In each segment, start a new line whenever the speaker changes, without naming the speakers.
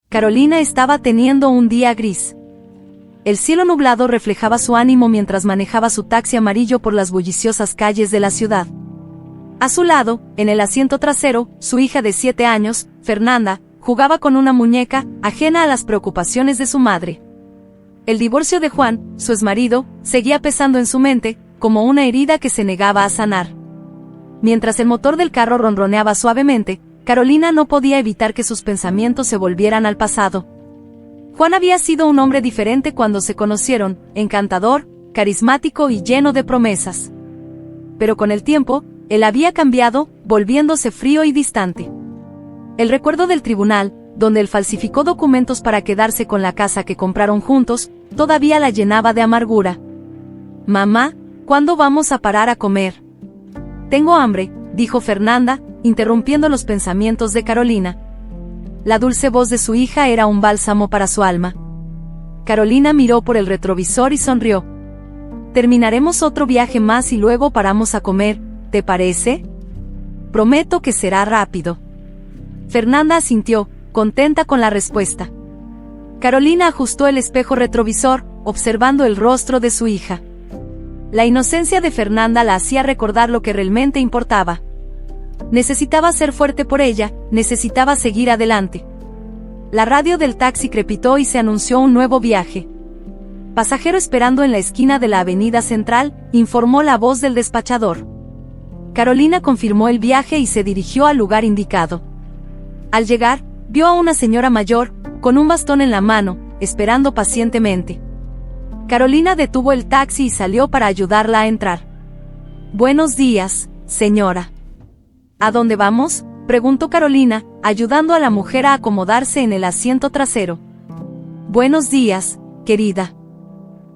Carolina estaba teniendo un día gris. El cielo nublado reflejaba su ánimo mientras manejaba su taxi amarillo por las bulliciosas calles de la ciudad. A su lado, en el asiento trasero, su hija de 7 años, Fernanda, jugaba con una muñeca, ajena a las preocupaciones de su madre. El divorcio de Juan, su exmarido, seguía pesando en su mente, como una herida que se negaba a sanar. Mientras el motor del carro ronroneaba suavemente, Carolina no podía evitar que sus pensamientos se volvieran al pasado. Juan había sido un hombre diferente cuando se conocieron, encantador, carismático y lleno de promesas. Pero con el tiempo, él había cambiado, volviéndose frío y distante. El recuerdo del tribunal, donde él falsificó documentos para quedarse con la casa que compraron juntos, todavía la llenaba de amargura. «Mamá, ¿cuándo vamos a parar a comer?» «Tengo hambre», dijo Fernanda, interrumpiendo los pensamientos de Carolina. La dulce voz de su hija era un bálsamo para su alma. Carolina miró por el retrovisor y sonrió. «Terminaremos otro viaje más y luego paramos a comer, ¿te parece?» «Prometo que será rápido». Fernanda asintió, contenta con la respuesta. Carolina ajustó el espejo retrovisor, observando el rostro de su hija. La inocencia de Fernanda la hacía recordar lo que realmente importaba. Necesitaba ser fuerte por ella, necesitaba seguir adelante. La radio del taxi crepitó y se anunció un nuevo viaje. «Pasajero esperando en la esquina de la avenida Central», informó la voz del despachador. Carolina confirmó el viaje y se dirigió al lugar indicado. Al llegar, vio a una señora mayor, con un bastón en la mano, esperando pacientemente. Carolina detuvo el taxi y salió para ayudarla a entrar. «Buenos días, señora». «¿A dónde vamos?», preguntó Carolina, ayudando a la mujer a acomodarse en el asiento trasero. «Buenos días, querida.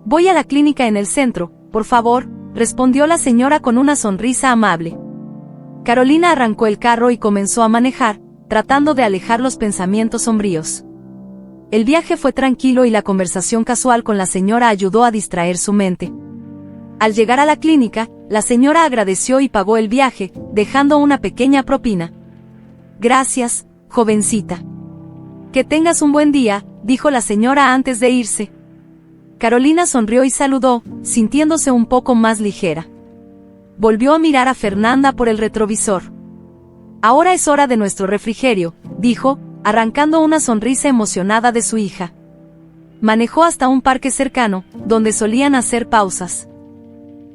Voy a la clínica en el centro, por favor», respondió la señora con una sonrisa amable. Carolina arrancó el carro y comenzó a manejar, tratando de alejar los pensamientos sombríos. El viaje fue tranquilo y la conversación casual con la señora ayudó a distraer su mente. Al llegar a la clínica, la señora agradeció y pagó el viaje, dejando una pequeña propina. «Gracias, jovencita». «Que tengas un buen día», dijo la señora antes de irse. Carolina sonrió y saludó, sintiéndose un poco más ligera. Volvió a mirar a Fernanda por el retrovisor. «Ahora es hora de nuestro refrigerio», dijo, arrancando una sonrisa emocionada de su hija. Manejó hasta un parque cercano, donde solían hacer pausas.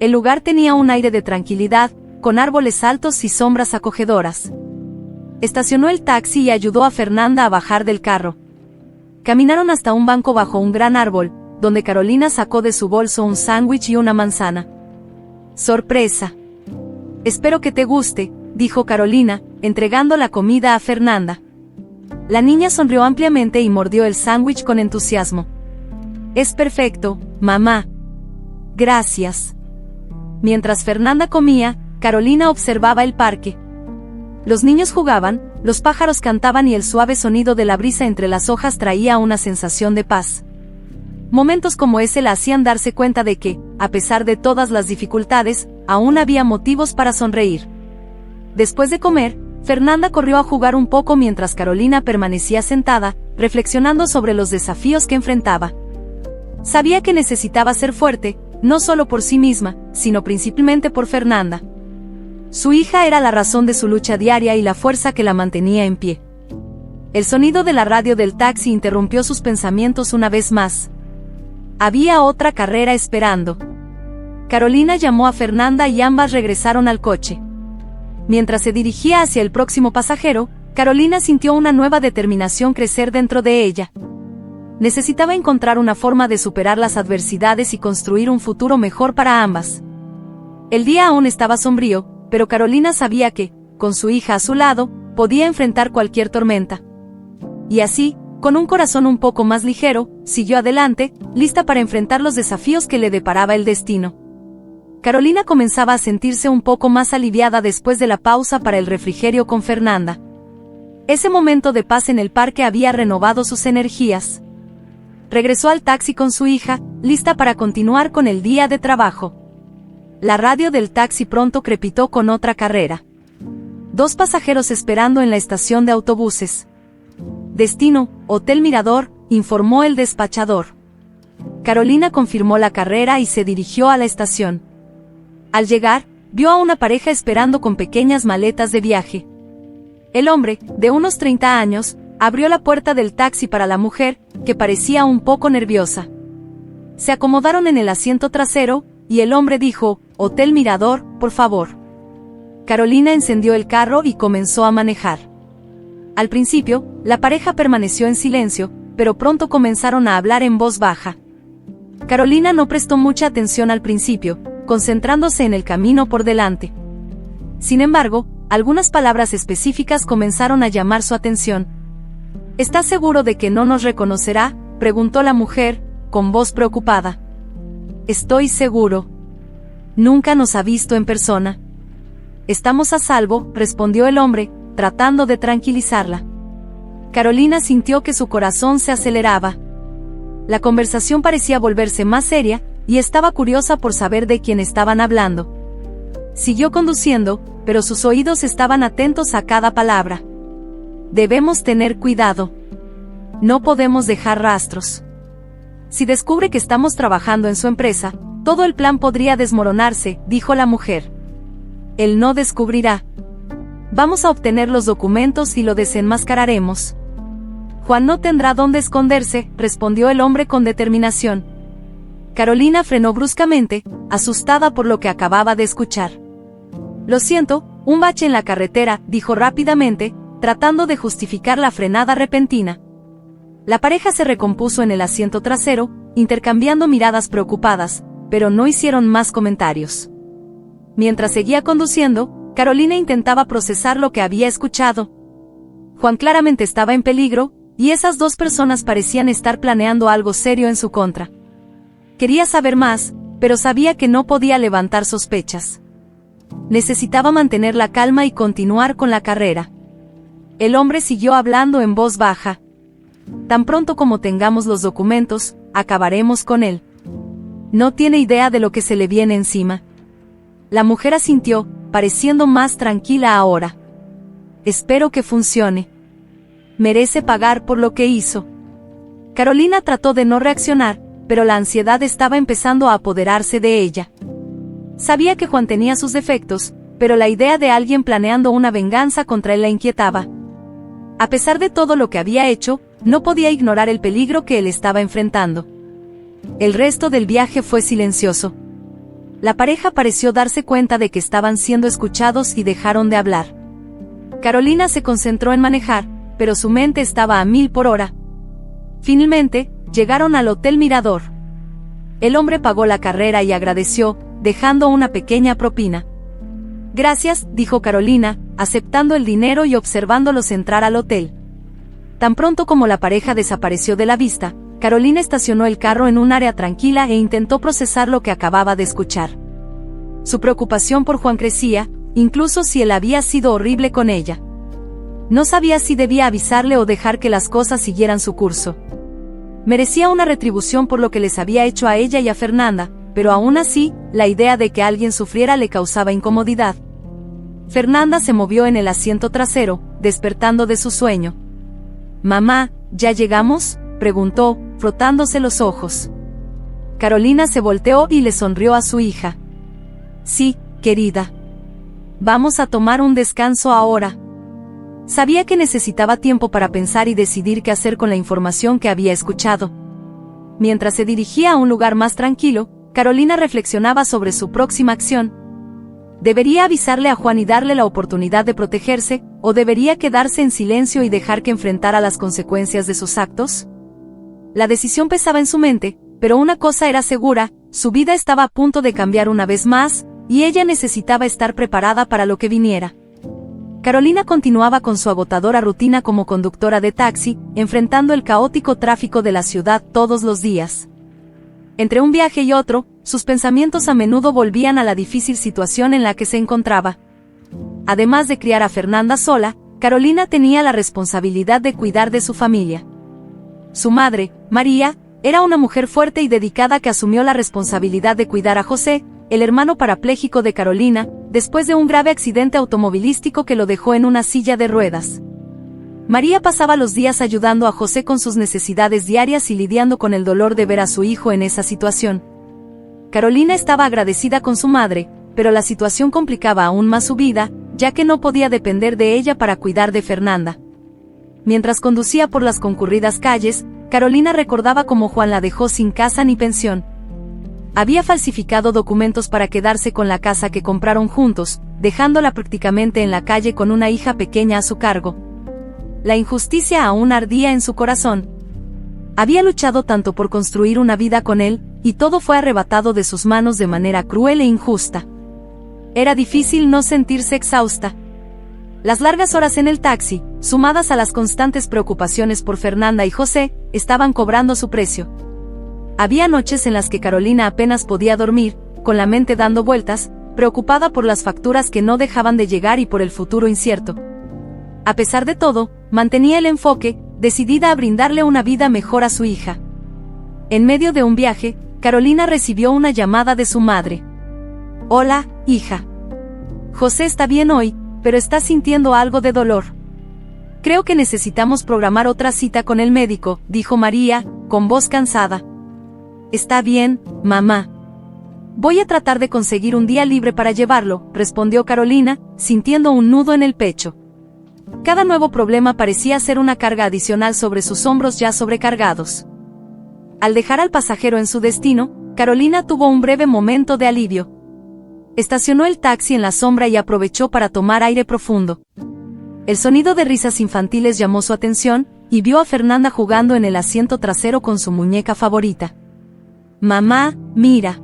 El lugar tenía un aire de tranquilidad, con árboles altos y sombras acogedoras. Estacionó el taxi y ayudó a Fernanda a bajar del carro. Caminaron hasta un banco bajo un gran árbol, donde Carolina sacó de su bolso un sándwich y una manzana. «Sorpresa. Espero que te guste», dijo Carolina, entregando la comida a Fernanda. La niña sonrió ampliamente y mordió el sándwich con entusiasmo. «Es perfecto, mamá». «Gracias». Mientras Fernanda comía, Carolina observaba el parque. Los niños jugaban, los pájaros cantaban y el suave sonido de la brisa entre las hojas traía una sensación de paz. Momentos como ese la hacían darse cuenta de que, a pesar de todas las dificultades, aún había motivos para sonreír. Después de comer, Fernanda corrió a jugar un poco mientras Carolina permanecía sentada, reflexionando sobre los desafíos que enfrentaba. Sabía que necesitaba ser fuerte, no solo por sí misma, sino principalmente por Fernanda. Su hija era la razón de su lucha diaria y la fuerza que la mantenía en pie. El sonido de la radio del taxi interrumpió sus pensamientos una vez más. Había otra carrera esperando. Carolina llamó a Fernanda y ambas regresaron al coche. Mientras se dirigía hacia el próximo pasajero, Carolina sintió una nueva determinación crecer dentro de ella. Necesitaba encontrar una forma de superar las adversidades y construir un futuro mejor para ambas. El día aún estaba sombrío, pero Carolina sabía que, con su hija a su lado, podía enfrentar cualquier tormenta. Y así, con un corazón un poco más ligero, siguió adelante, lista para enfrentar los desafíos que le deparaba el destino. Carolina comenzaba a sentirse un poco más aliviada después de la pausa para el refrigerio con Fernanda. Ese momento de paz en el parque había renovado sus energías. Regresó al taxi con su hija, lista para continuar con el día de trabajo. La radio del taxi pronto crepitó con otra carrera. 2 pasajeros esperando en la estación de autobuses. Destino, Hotel Mirador, informó el despachador. Carolina confirmó la carrera y se dirigió a la estación. Al llegar, vio a una pareja esperando con pequeñas maletas de viaje. El hombre, de unos 30 años, abrió la puerta del taxi para la mujer, que parecía un poco nerviosa. Se acomodaron en el asiento trasero, y el hombre dijo, «Hotel Mirador, por favor». Carolina encendió el carro y comenzó a manejar. Al principio, la pareja permaneció en silencio, pero pronto comenzaron a hablar en voz baja. Carolina no prestó mucha atención al principio, concentrándose en el camino por delante. Sin embargo, algunas palabras específicas comenzaron a llamar su atención. «¿Estás seguro de que no nos reconocerá?», preguntó la mujer, con voz preocupada. «Estoy seguro. Nunca nos ha visto en persona». «Estamos a salvo», respondió el hombre, tratando de tranquilizarla. Carolina sintió que su corazón se aceleraba. La conversación parecía volverse más seria, y estaba curiosa por saber de quién estaban hablando. Siguió conduciendo, pero sus oídos estaban atentos a cada palabra. «Debemos tener cuidado. No podemos dejar rastros. Si descubre que estamos trabajando en su empresa, todo el plan podría desmoronarse», dijo la mujer. «Él no descubrirá. Vamos a obtener los documentos y lo desenmascararemos». «Juan no tendrá dónde esconderse», respondió el hombre con determinación. Carolina frenó bruscamente, asustada por lo que acababa de escuchar. «Lo siento, un bache en la carretera», dijo rápidamente, tratando de justificar la frenada repentina. La pareja se recompuso en el asiento trasero, intercambiando miradas preocupadas, pero no hicieron más comentarios. Mientras seguía conduciendo, Carolina intentaba procesar lo que había escuchado. Juan claramente estaba en peligro, y esas dos personas parecían estar planeando algo serio en su contra. Quería saber más, pero sabía que no podía levantar sospechas. Necesitaba mantener la calma y continuar con la carrera. El hombre siguió hablando en voz baja. «Tan pronto como tengamos los documentos, acabaremos con él. No tiene idea de lo que se le viene encima». La mujer asintió, pareciendo más tranquila ahora. «Espero que funcione. Merece pagar por lo que hizo». Carolina trató de no reaccionar, pero la ansiedad estaba empezando a apoderarse de ella. Sabía que Juan tenía sus defectos, pero la idea de alguien planeando una venganza contra él la inquietaba. A pesar de todo lo que había hecho, no podía ignorar el peligro que él estaba enfrentando. El resto del viaje fue silencioso. La pareja pareció darse cuenta de que estaban siendo escuchados y dejaron de hablar. Carolina se concentró en manejar, pero su mente estaba a 1000 por hora. Finalmente, llegaron al Hotel Mirador. El hombre pagó la carrera y agradeció, dejando una pequeña propina. «Gracias», dijo Carolina, aceptando el dinero y observándolos entrar al hotel. Tan pronto como la pareja desapareció de la vista, Carolina estacionó el carro en un área tranquila e intentó procesar lo que acababa de escuchar. Su preocupación por Juan crecía, incluso si él había sido horrible con ella. No sabía si debía avisarle o dejar que las cosas siguieran su curso. Merecía una retribución por lo que les había hecho a ella y a Fernanda, pero aún así, la idea de que alguien sufriera le causaba incomodidad. Fernanda se movió en el asiento trasero, despertando de su sueño. «Mamá, ¿ya llegamos?», preguntó, frotándose los ojos. Carolina se volteó y le sonrió a su hija. «Sí, querida. Vamos a tomar un descanso ahora». Sabía que necesitaba tiempo para pensar y decidir qué hacer con la información que había escuchado. Mientras se dirigía a un lugar más tranquilo, Carolina reflexionaba sobre su próxima acción. ¿Debería avisarle a Juan y darle la oportunidad de protegerse, o debería quedarse en silencio y dejar que enfrentara las consecuencias de sus actos? La decisión pesaba en su mente, pero una cosa era segura, su vida estaba a punto de cambiar una vez más, y ella necesitaba estar preparada para lo que viniera. Carolina continuaba con su agotadora rutina como conductora de taxi, enfrentando el caótico tráfico de la ciudad todos los días. Entre un viaje y otro, sus pensamientos a menudo volvían a la difícil situación en la que se encontraba. Además de criar a Fernanda sola, Carolina tenía la responsabilidad de cuidar de su familia. Su madre, María, era una mujer fuerte y dedicada que asumió la responsabilidad de cuidar a José, el hermano parapléjico de Carolina, después de un grave accidente automovilístico que lo dejó en una silla de ruedas. María pasaba los días ayudando a José con sus necesidades diarias y lidiando con el dolor de ver a su hijo en esa situación. Carolina estaba agradecida con su madre, pero la situación complicaba aún más su vida, ya que no podía depender de ella para cuidar de Fernanda. Mientras conducía por las concurridas calles, Carolina recordaba cómo Juan la dejó sin casa ni pensión. Había falsificado documentos para quedarse con la casa que compraron juntos, dejándola prácticamente en la calle con una hija pequeña a su cargo. La injusticia aún ardía en su corazón. Había luchado tanto por construir una vida con él, y todo fue arrebatado de sus manos de manera cruel e injusta. Era difícil no sentirse exhausta. Las largas horas en el taxi, sumadas a las constantes preocupaciones por Fernanda y José, estaban cobrando su precio. Había noches en las que Carolina apenas podía dormir, con la mente dando vueltas, preocupada por las facturas que no dejaban de llegar y por el futuro incierto. A pesar de todo, mantenía el enfoque, decidida a brindarle una vida mejor a su hija. En medio de un viaje, Carolina recibió una llamada de su madre. «Hola, hija. José está bien hoy, pero está sintiendo algo de dolor. Creo que necesitamos programar otra cita con el médico», dijo María, con voz cansada. «Está bien, mamá. Voy a tratar de conseguir un día libre para llevarlo», respondió Carolina, sintiendo un nudo en el pecho. Cada nuevo problema parecía ser una carga adicional sobre sus hombros ya sobrecargados. Al dejar al pasajero en su destino, Carolina tuvo un breve momento de alivio. Estacionó el taxi en la sombra y aprovechó para tomar aire profundo. El sonido de risas infantiles llamó su atención, y vio a Fernanda jugando en el asiento trasero con su muñeca favorita. «Mamá, mira.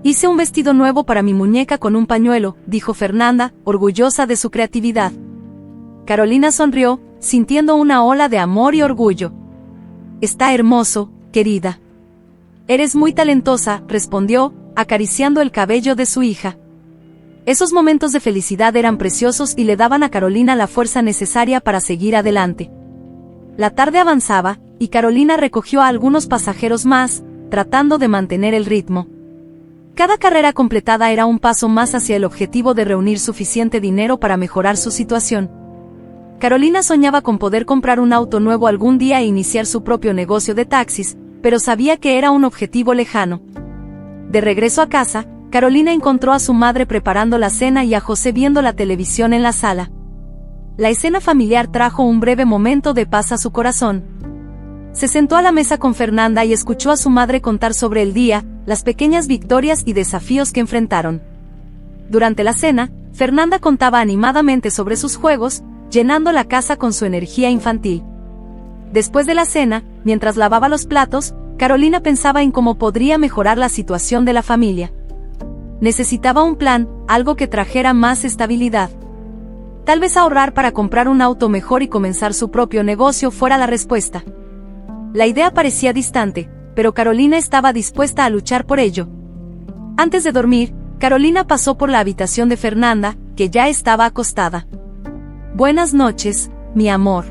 Hice un vestido nuevo para mi muñeca con un pañuelo», dijo Fernanda, orgullosa de su creatividad. Carolina sonrió, sintiendo una ola de amor y orgullo. «Está hermoso, querida». «Eres muy talentosa», respondió, acariciando el cabello de su hija. Esos momentos de felicidad eran preciosos y le daban a Carolina la fuerza necesaria para seguir adelante. La tarde avanzaba, y Carolina recogió a algunos pasajeros más, tratando de mantener el ritmo. Cada carrera completada era un paso más hacia el objetivo de reunir suficiente dinero para mejorar su situación. Carolina soñaba con poder comprar un auto nuevo algún día e iniciar su propio negocio de taxis, pero sabía que era un objetivo lejano. De regreso a casa, Carolina encontró a su madre preparando la cena y a José viendo la televisión en la sala. La escena familiar trajo un breve momento de paz a su corazón. Se sentó a la mesa con Fernanda y escuchó a su madre contar sobre el día, las pequeñas victorias y desafíos que enfrentaron. Durante la cena, Fernanda contaba animadamente sobre sus juegos, llenando la casa con su energía infantil. Después de la cena, mientras lavaba los platos, Carolina pensaba en cómo podría mejorar la situación de la familia. Necesitaba un plan, algo que trajera más estabilidad. Tal vez ahorrar para comprar un auto mejor y comenzar su propio negocio fuera la respuesta. La idea parecía distante, pero Carolina estaba dispuesta a luchar por ello. Antes de dormir, Carolina pasó por la habitación de Fernanda, que ya estaba acostada. «Buenas noches, mi amor».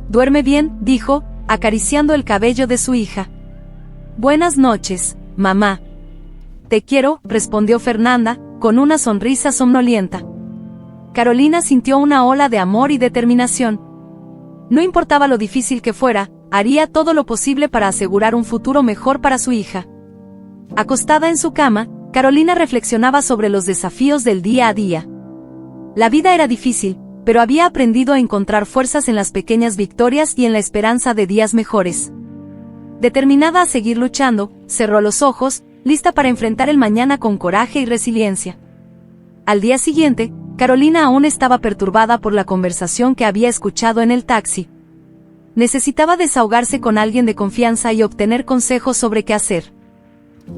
«Duerme bien», dijo, acariciando el cabello de su hija. «Buenas noches, mamá». «Te quiero», respondió Fernanda, con una sonrisa somnolienta. Carolina sintió una ola de amor y determinación. No importaba lo difícil que fuera, haría todo lo posible para asegurar un futuro mejor para su hija. Acostada en su cama, Carolina reflexionaba sobre los desafíos del día a día. La vida era difícil, pero había aprendido a encontrar fuerzas en las pequeñas victorias y en la esperanza de días mejores. Determinada a seguir luchando, cerró los ojos, lista para enfrentar el mañana con coraje y resiliencia. Al día siguiente, Carolina aún estaba perturbada por la conversación que había escuchado en el taxi. Necesitaba desahogarse con alguien de confianza y obtener consejos sobre qué hacer.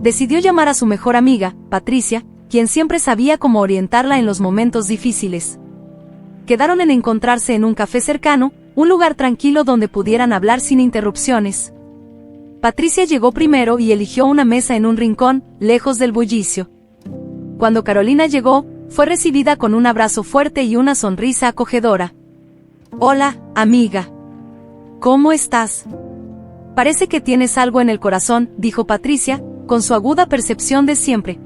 Decidió llamar a su mejor amiga, Patricia, quien siempre sabía cómo orientarla en los momentos difíciles. Quedaron en encontrarse en un café cercano, un lugar tranquilo donde pudieran hablar sin interrupciones. Patricia llegó primero y eligió una mesa en un rincón, lejos del bullicio. Cuando Carolina llegó, fue recibida con un abrazo fuerte y una sonrisa acogedora. «Hola, amiga. ¿Cómo estás? Parece que tienes algo en el corazón», dijo Patricia, con su aguda percepción de siempre.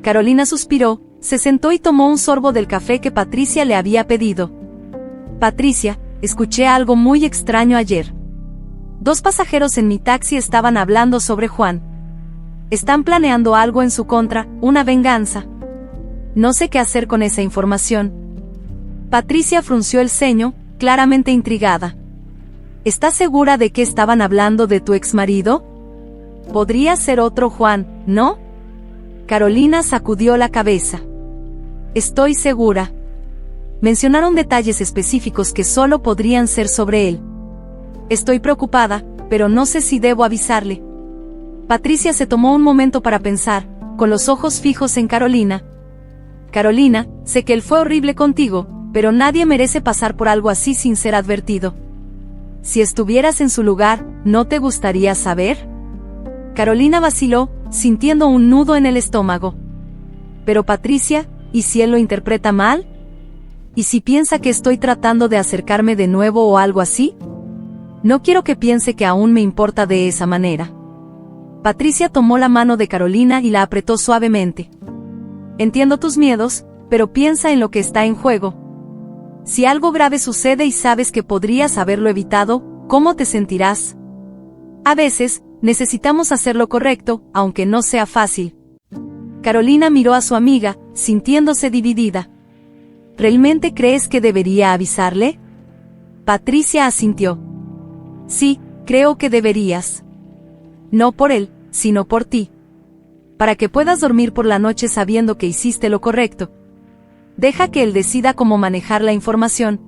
Carolina suspiró, se sentó y tomó un sorbo del café que Patricia le había pedido. «Patricia, escuché algo muy extraño ayer. 2 pasajeros en mi taxi estaban hablando sobre Juan. Están planeando algo en su contra, una venganza. No sé qué hacer con esa información. Patricia frunció el ceño, claramente intrigada. ¿Estás segura de que estaban hablando de tu exmarido? Podría ser otro Juan, ¿no? Carolina sacudió la cabeza. Estoy segura. Mencionaron detalles específicos que solo podrían ser sobre él. Estoy preocupada, pero no sé si debo avisarle. Patricia se tomó un momento para pensar, con los ojos fijos en Carolina. Carolina, sé que él fue horrible contigo, pero nadie merece pasar por algo así sin ser advertido. Si estuvieras en su lugar, ¿no te gustaría saber? Carolina vaciló, sintiendo un nudo en el estómago. Pero Patricia, ¿y si él lo interpreta mal? ¿Y si piensa que estoy tratando de acercarme de nuevo o algo así? No quiero que piense que aún me importa de esa manera. Patricia tomó la mano de Carolina y la apretó suavemente. Entiendo tus miedos, pero piensa en lo que está en juego. Si algo grave sucede y sabes que podrías haberlo evitado, ¿cómo te sentirás? A veces, necesitamos hacer lo correcto, aunque no sea fácil. Carolina miró a su amiga, sintiéndose dividida. ¿Realmente crees que debería avisarle? Patricia asintió. Sí, creo que deberías. No por él, sino por ti. Para que puedas dormir por la noche sabiendo que hiciste lo correcto. Deja que él decida cómo manejar la información.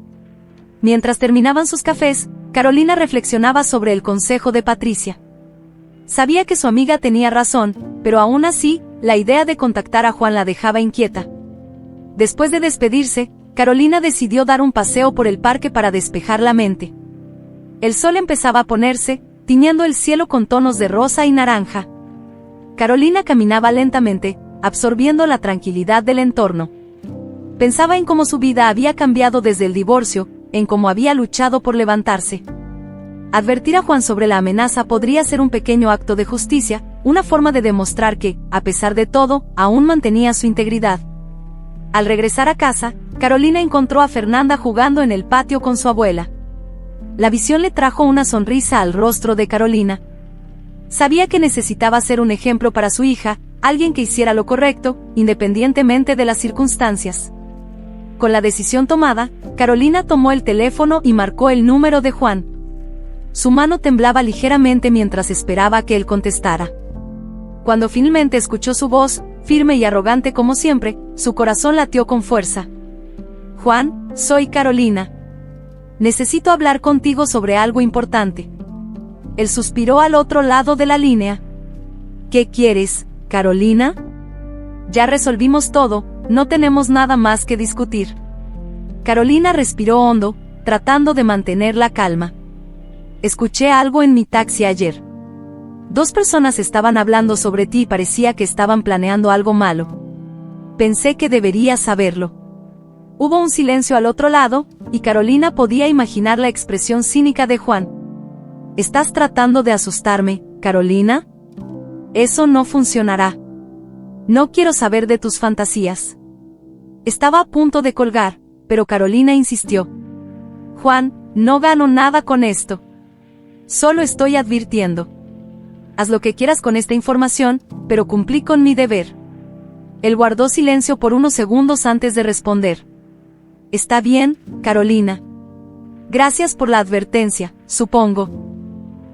Mientras terminaban sus cafés, Carolina reflexionaba sobre el consejo de Patricia. Sabía que su amiga tenía razón, pero aún así, la idea de contactar a Juan la dejaba inquieta. Después de despedirse, Carolina decidió dar un paseo por el parque para despejar la mente. El sol empezaba a ponerse, tiñendo el cielo con tonos de rosa y naranja. Carolina caminaba lentamente, absorbiendo la tranquilidad del entorno. Pensaba en cómo su vida había cambiado desde el divorcio, en cómo había luchado por levantarse. Advertir a Juan sobre la amenaza podría ser un pequeño acto de justicia, una forma de demostrar que, a pesar de todo, aún mantenía su integridad. Al regresar a casa, Carolina encontró a Fernanda jugando en el patio con su abuela. La visión le trajo una sonrisa al rostro de Carolina. Sabía que necesitaba ser un ejemplo para su hija, alguien que hiciera lo correcto, independientemente de las circunstancias. Con la decisión tomada, Carolina tomó el teléfono y marcó el número de Juan. Su mano temblaba ligeramente mientras esperaba que él contestara. Cuando finalmente escuchó su voz, firme y arrogante como siempre, su corazón latió con fuerza. Juan, soy Carolina. Necesito hablar contigo sobre algo importante. Él suspiró al otro lado de la línea. ¿Qué quieres, Carolina? Ya resolvimos todo, no tenemos nada más que discutir. Carolina respiró hondo, tratando de mantener la calma. Escuché algo en mi taxi ayer. 2 personas estaban hablando sobre ti y parecía que estaban planeando algo malo. Pensé que deberías saberlo. Hubo un silencio al otro lado, y Carolina podía imaginar la expresión cínica de Juan. ¿Estás tratando de asustarme, Carolina? Eso no funcionará. No quiero saber de tus fantasías. Estaba a punto de colgar, pero Carolina insistió. Juan, no gano nada con esto. Solo estoy advirtiendo. Haz lo que quieras con esta información, pero cumplí con mi deber. Él guardó silencio por unos segundos antes de responder. Está bien, Carolina. Gracias por la advertencia, supongo.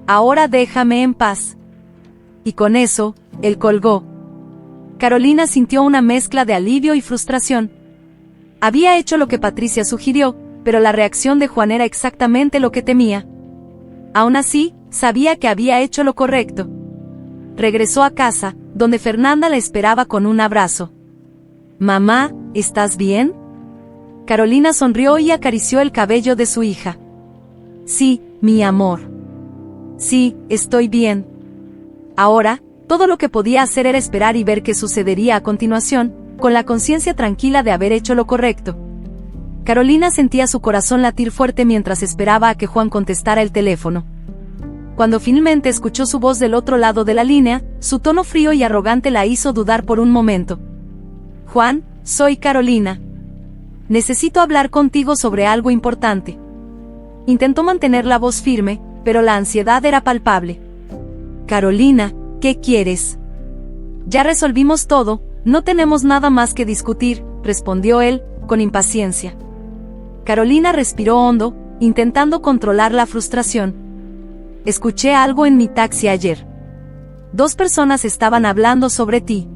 Ahora déjame en paz. Y con eso, él colgó. Carolina sintió una mezcla de alivio y frustración. Había hecho lo que Patricia sugirió, pero la reacción de Juan era exactamente lo que temía. Aún así, sabía que había hecho lo correcto. Regresó a casa, donde Fernanda la esperaba con un abrazo. Mamá, ¿estás bien? Carolina sonrió y acarició el cabello de su hija. Sí, mi amor. Sí, estoy bien. Ahora, todo lo que podía hacer era esperar y ver qué sucedería a continuación, con la conciencia tranquila de haber hecho lo correcto. Carolina sentía su corazón latir fuerte mientras esperaba a que Juan contestara el teléfono. Cuando finalmente escuchó su voz del otro lado de la línea, su tono frío y arrogante la hizo dudar por un momento. Juan, soy Carolina. Necesito hablar contigo sobre algo importante. Intentó mantener la voz firme, pero la ansiedad era palpable. Carolina, ¿qué quieres? Ya resolvimos todo, no tenemos nada más que discutir, respondió él, con impaciencia. Carolina respiró hondo, intentando controlar la frustración. Escuché algo en mi taxi ayer. 2 personas estaban hablando sobre ti.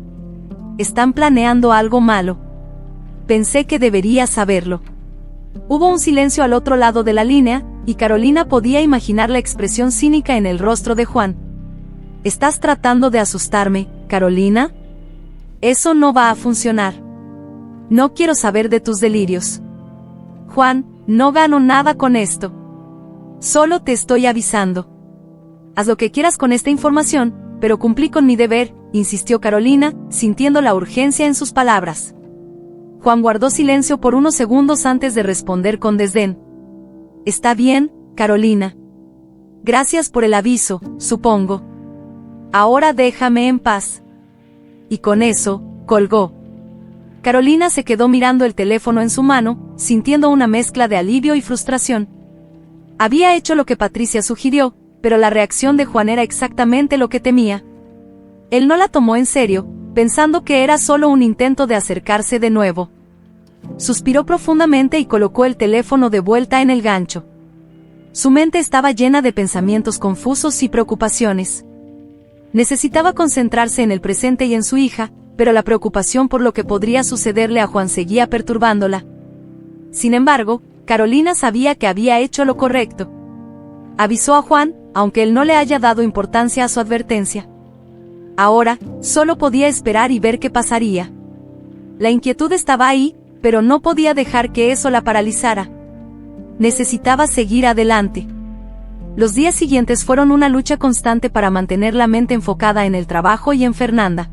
Están planeando algo malo. Pensé que deberías saberlo. Hubo un silencio al otro lado de la línea, y Carolina podía imaginar la expresión cínica en el rostro de Juan. ¿Estás tratando de asustarme, Carolina? Eso no va a funcionar. No quiero saber de tus delirios. Juan, no gano nada con esto. Solo te estoy avisando. Haz lo que quieras con esta información, pero cumplí con mi deber, insistió Carolina, sintiendo la urgencia en sus palabras. Juan guardó silencio por unos segundos antes de responder con desdén. Está bien, Carolina. Gracias por el aviso, supongo. Ahora déjame en paz. Y con eso, colgó. Carolina se quedó mirando el teléfono en su mano, sintiendo una mezcla de alivio y frustración. Había hecho lo que Patricia sugirió, pero la reacción de Juan era exactamente lo que temía. Él no la tomó en serio, pensando que era solo un intento de acercarse de nuevo. Suspiró profundamente y colocó el teléfono de vuelta en el gancho. Su mente estaba llena de pensamientos confusos y preocupaciones. Necesitaba concentrarse en el presente y en su hija, pero la preocupación por lo que podría sucederle a Juan seguía perturbándola. Sin embargo, Carolina sabía que había hecho lo correcto. Avisó a Juan, aunque él no le haya dado importancia a su advertencia. Ahora, solo podía esperar y ver qué pasaría. La inquietud estaba ahí, pero no podía dejar que eso la paralizara. Necesitaba seguir adelante. Los días siguientes fueron una lucha constante para mantener la mente enfocada en el trabajo y en Fernanda.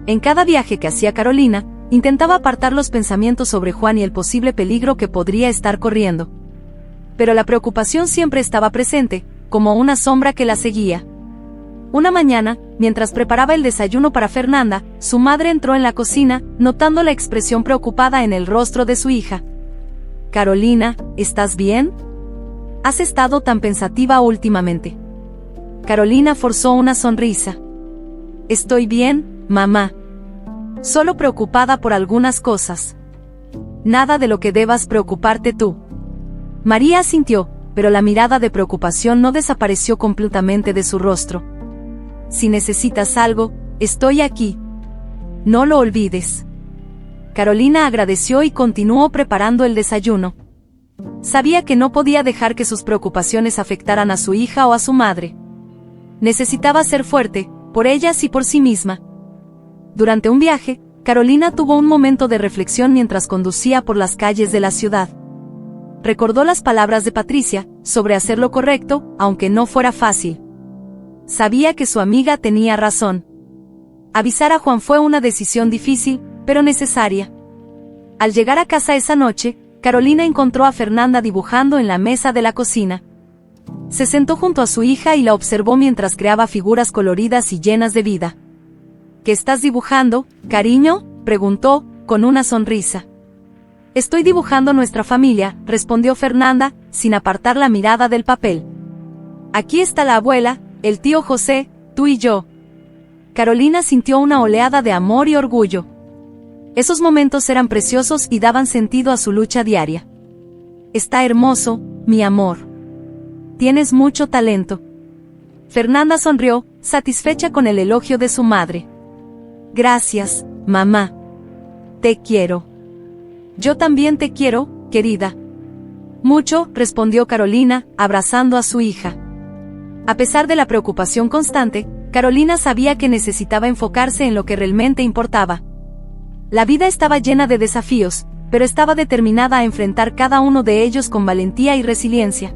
En cada viaje que hacía Carolina, intentaba apartar los pensamientos sobre Juan y el posible peligro que podría estar corriendo. Pero la preocupación siempre estaba presente, como una sombra que la seguía. Una mañana, mientras preparaba el desayuno para Fernanda, su madre entró en la cocina, notando la expresión preocupada en el rostro de su hija. Carolina, ¿estás bien? ¿Has estado tan pensativa últimamente? Carolina forzó una sonrisa. Estoy bien, mamá. Solo preocupada por algunas cosas. Nada de lo que debas preocuparte tú. María asintió, pero la mirada de preocupación no desapareció completamente de su rostro. Si necesitas algo, estoy aquí. No lo olvides. Carolina agradeció y continuó preparando el desayuno. Sabía que no podía dejar que sus preocupaciones afectaran a su hija o a su madre. Necesitaba ser fuerte, por ellas y por sí misma. Durante un viaje, Carolina tuvo un momento de reflexión mientras conducía por las calles de la ciudad. Recordó las palabras de Patricia, sobre hacer lo correcto, aunque no fuera fácil. Sabía que su amiga tenía razón. Avisar a Juan fue una decisión difícil, pero necesaria. Al llegar a casa esa noche, Carolina encontró a Fernanda dibujando en la mesa de la cocina. Se sentó junto a su hija y la observó mientras creaba figuras coloridas y llenas de vida. ¿Qué estás dibujando, cariño?, preguntó, con una sonrisa. Estoy dibujando nuestra familia, respondió Fernanda, sin apartar la mirada del papel. Aquí está la abuela, el tío José, tú y yo. Carolina sintió una oleada de amor y orgullo. Esos momentos eran preciosos y daban sentido a su lucha diaria. Está hermoso, mi amor. Tienes mucho talento. Fernanda sonrió, satisfecha con el elogio de su madre. Gracias, mamá. Te quiero. Yo también te quiero, querida. Mucho, respondió Carolina, abrazando a su hija. A pesar de la preocupación constante, Carolina sabía que necesitaba enfocarse en lo que realmente importaba. La vida estaba llena de desafíos, pero estaba determinada a enfrentar cada uno de ellos con valentía y resiliencia.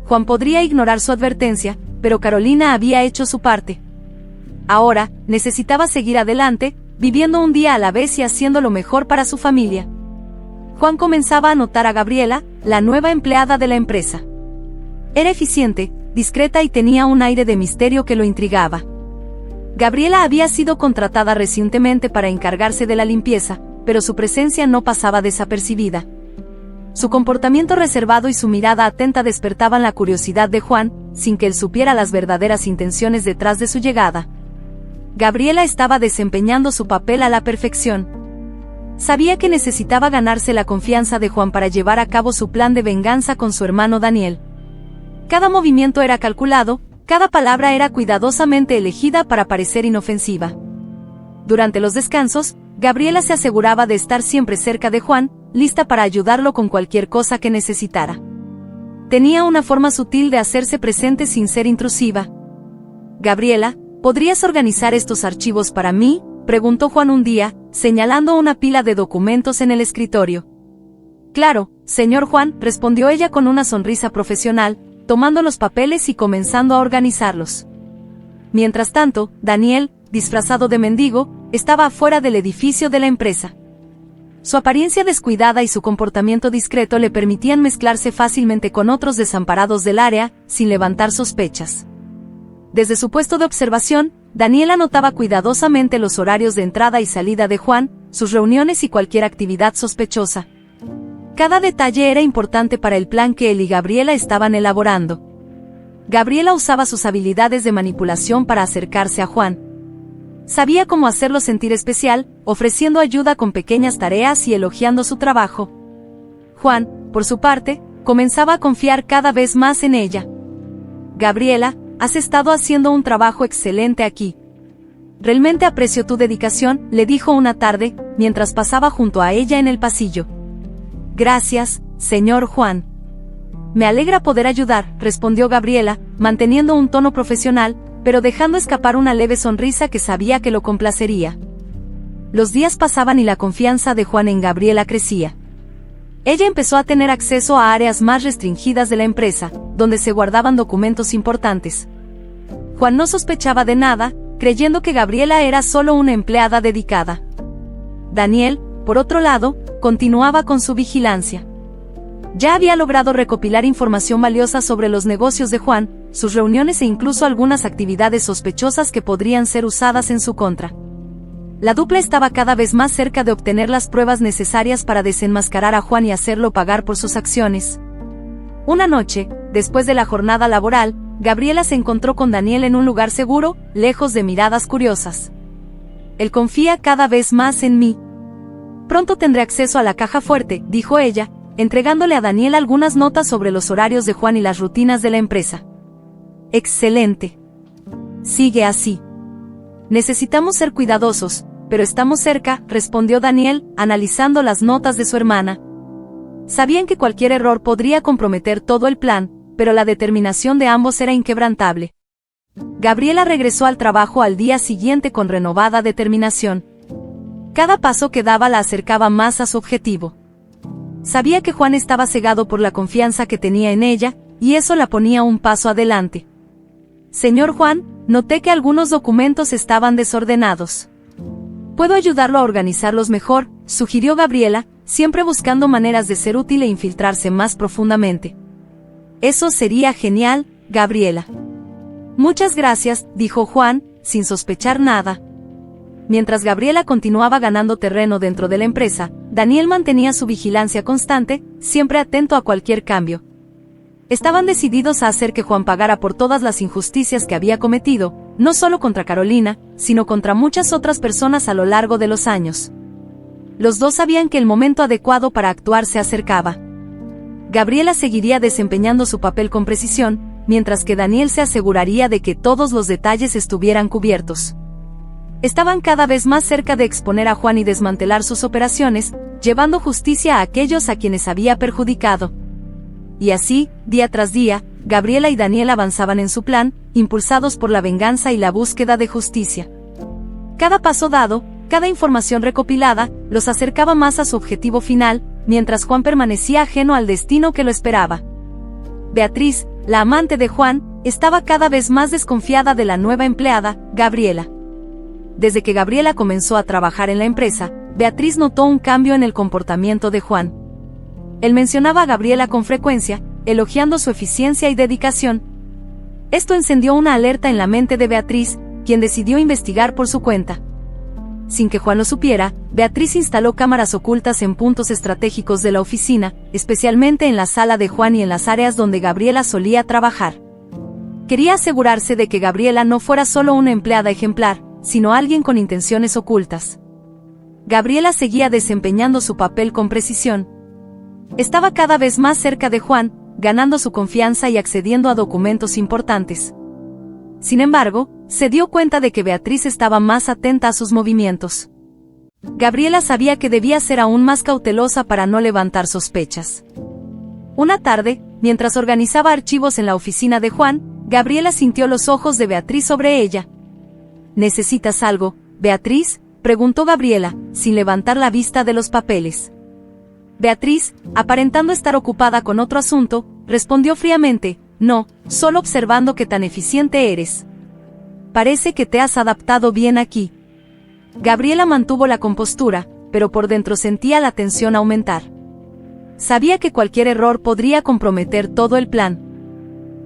Juan podría ignorar su advertencia, pero Carolina había hecho su parte. Ahora, necesitaba seguir adelante, viviendo un día a la vez y haciendo lo mejor para su familia. Juan comenzaba a notar a Gabriela, la nueva empleada de la empresa. Era eficiente, discreta y tenía un aire de misterio que lo intrigaba. Gabriela había sido contratada recientemente para encargarse de la limpieza, pero su presencia no pasaba desapercibida. Su comportamiento reservado y su mirada atenta despertaban la curiosidad de Juan, sin que él supiera las verdaderas intenciones detrás de su llegada. Gabriela estaba desempeñando su papel a la perfección. Sabía que necesitaba ganarse la confianza de Juan para llevar a cabo su plan de venganza con su hermano Daniel. Cada movimiento era calculado, cada palabra era cuidadosamente elegida para parecer inofensiva. Durante los descansos, Gabriela se aseguraba de estar siempre cerca de Juan, lista para ayudarlo con cualquier cosa que necesitara. Tenía una forma sutil de hacerse presente sin ser intrusiva. «Gabriela, ¿podrías organizar estos archivos para mí?», preguntó Juan un día, señalando una pila de documentos en el escritorio. «Claro, señor Juan», respondió ella con una sonrisa profesional, tomando los papeles y comenzando a organizarlos. Mientras tanto, Daniel, disfrazado de mendigo, estaba afuera del edificio de la empresa. Su apariencia descuidada y su comportamiento discreto le permitían mezclarse fácilmente con otros desamparados del área, sin levantar sospechas. Desde su puesto de observación, Daniel anotaba cuidadosamente los horarios de entrada y salida de Juan, sus reuniones y cualquier actividad sospechosa. Cada detalle era importante para el plan que él y Gabriela estaban elaborando. Gabriela usaba sus habilidades de manipulación para acercarse a Juan. Sabía cómo hacerlo sentir especial, ofreciendo ayuda con pequeñas tareas y elogiando su trabajo. Juan, por su parte, comenzaba a confiar cada vez más en ella. «Gabriela, has estado haciendo un trabajo excelente aquí. Realmente aprecio tu dedicación», le dijo una tarde, mientras pasaba junto a ella en el pasillo. «Gracias, señor Juan». «Me alegra poder ayudar», respondió Gabriela, manteniendo un tono profesional, pero dejando escapar una leve sonrisa que sabía que lo complacería. Los días pasaban y la confianza de Juan en Gabriela crecía. Ella empezó a tener acceso a áreas más restringidas de la empresa, donde se guardaban documentos importantes. Juan no sospechaba de nada, creyendo que Gabriela era solo una empleada dedicada. Daniel, por otro lado, continuaba con su vigilancia. Ya había logrado recopilar información valiosa sobre los negocios de Juan, sus reuniones e incluso algunas actividades sospechosas que podrían ser usadas en su contra. La dupla estaba cada vez más cerca de obtener las pruebas necesarias para desenmascarar a Juan y hacerlo pagar por sus acciones. Una noche, después de la jornada laboral, Gabriela se encontró con Daniel en un lugar seguro, lejos de miradas curiosas. «Él confía cada vez más en mí. Pronto tendré acceso a la caja fuerte», dijo ella, entregándole a Daniel algunas notas sobre los horarios de Juan y las rutinas de la empresa. «Excelente. Sigue así. Necesitamos ser cuidadosos, pero estamos cerca», respondió Daniel, analizando las notas de su hermana. Sabían que cualquier error podría comprometer todo el plan, pero la determinación de ambos era inquebrantable. Gabriela regresó al trabajo al día siguiente con renovada determinación. Cada paso que daba la acercaba más a su objetivo. Sabía que Juan estaba cegado por la confianza que tenía en ella, y eso la ponía un paso adelante. «Señor Juan, noté que algunos documentos estaban desordenados. ¿Puedo ayudarlo a organizarlos mejor?», sugirió Gabriela, siempre buscando maneras de ser útil e infiltrarse más profundamente. «Eso sería genial, Gabriela». «Muchas gracias», dijo Juan, sin sospechar nada. Mientras Gabriela continuaba ganando terreno dentro de la empresa, Daniel mantenía su vigilancia constante, siempre atento a cualquier cambio. Estaban decididos a hacer que Juan pagara por todas las injusticias que había cometido, no solo contra Carolina, sino contra muchas otras personas a lo largo de los años. Los dos sabían que el momento adecuado para actuar se acercaba. Gabriela seguiría desempeñando su papel con precisión, mientras que Daniel se aseguraría de que todos los detalles estuvieran cubiertos. Estaban cada vez más cerca de exponer a Juan y desmantelar sus operaciones, llevando justicia a aquellos a quienes había perjudicado. Y así, día tras día, Gabriela y Daniel avanzaban en su plan, impulsados por la venganza y la búsqueda de justicia. Cada paso dado, cada información recopilada, los acercaba más a su objetivo final, mientras Juan permanecía ajeno al destino que lo esperaba. Beatriz, la amante de Juan, estaba cada vez más desconfiada de la nueva empleada, Gabriela. Desde que Gabriela comenzó a trabajar en la empresa, Beatriz notó un cambio en el comportamiento de Juan. Él mencionaba a Gabriela con frecuencia, elogiando su eficiencia y dedicación. Esto encendió una alerta en la mente de Beatriz, quien decidió investigar por su cuenta. sin que Juan lo supiera, Beatriz instaló cámaras ocultas en puntos estratégicos de la oficina, especialmente en la sala de Juan y en las áreas donde Gabriela solía trabajar. Quería asegurarse de que Gabriela no fuera solo una empleada ejemplar, sino alguien con intenciones ocultas. Gabriela seguía desempeñando su papel con precisión. Estaba cada vez más cerca de Juan, ganando su confianza y accediendo a documentos importantes. Sin embargo, se dio cuenta de que Beatriz estaba más atenta a sus movimientos. Gabriela sabía que debía ser aún más cautelosa para no levantar sospechas. Una tarde, mientras organizaba archivos en la oficina de Juan, Gabriela sintió los ojos de Beatriz sobre ella. ¿Necesitas algo, Beatriz?, preguntó Gabriela, sin levantar la vista de los papeles. Beatriz, aparentando estar ocupada con otro asunto, respondió fríamente, no, solo observando qué tan eficiente eres. Parece que te has adaptado bien aquí. Gabriela mantuvo la compostura, pero por dentro sentía la tensión aumentar. Sabía que cualquier error podría comprometer todo el plan.